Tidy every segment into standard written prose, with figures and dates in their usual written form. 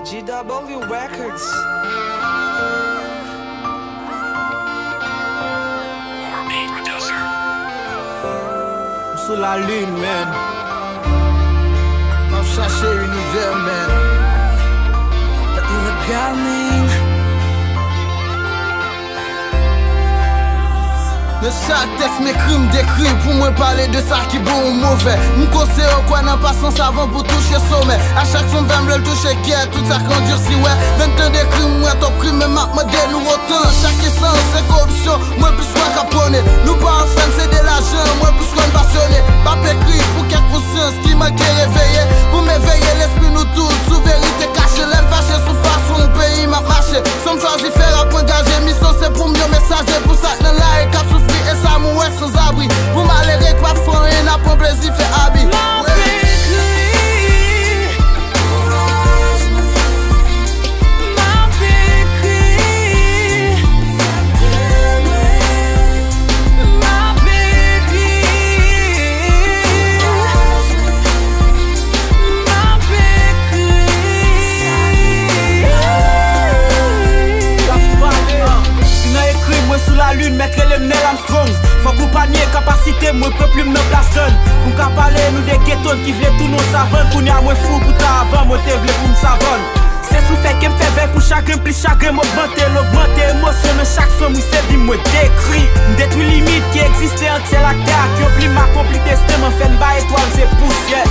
GW Records. Sous la lune, man. On cherche l'univers, man. The illegal name. De chaque texte m'écrit, m'décrit pour moi parler de ça qui bon ou mauvais. M'conseille quoi n'en passant savant pour toucher sommet. À chaque son vin le toucher qui est tout ça qu'on durcit ouais. 20 ans d'écrit, moi top crime, mais ma modèle nous autant. Chaque essence c'est corruption, moi plus soit caponné. Nous pas en fin c'est de l'argent, moi plus qu'on passionné. Pas écrit pour quelque conscience qui m'a réveillé. Pour m'éveiller l'esprit nous tous, sous vérité cachée. L'aime fâché sous façon, au pays m'a marché. Sans me choisir faire à point engagé. Mission c'est pour mieux messager, pour ça dans la et cap souffrir. Et ça mouait sans abri. Pour m'alérer quoi fond et n'a pas plaisir fait habit. Sous la lune, mettre les Neil Armstrong. Faut accompagner capacité, moi peux plus me place donne. Pour qu'à parler nous des ghettos qui voulaient tout nos savants. Qu'on y a moins fou pour ta avant, moi t'es v'lé pour me savonne. C'est sous fait qu'elle me fait veille pour chacun, plus chacun m'augmenter. L'augmenter émotion de chaque son, moi c'est dit, moi décrit. Détruit limite qui existait entre la terre. Qui oublie ma compliqué destin, m'en fait une bas étoile, c'est poussière.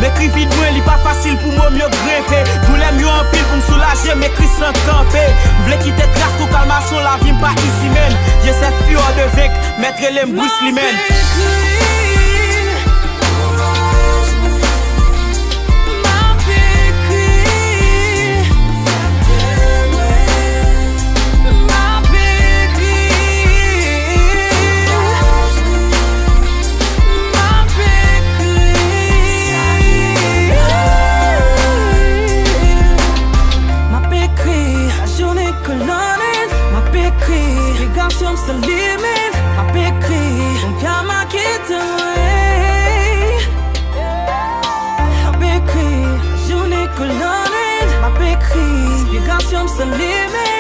M'écris vite moi, il pas facile pour moi mieux grimper. Tous les mieux en pile pour me soulager, m'écris sans camper. M'v'lais quitter classe tout calmation, la vie m'pas ici même. J'essaie fure de vaincre, mettre les m'bousse li men. Se limite, m'a pécrit, on vient m'a quitté, m'a pécrit, journée colonnée, m'a pécrit, explication se limite.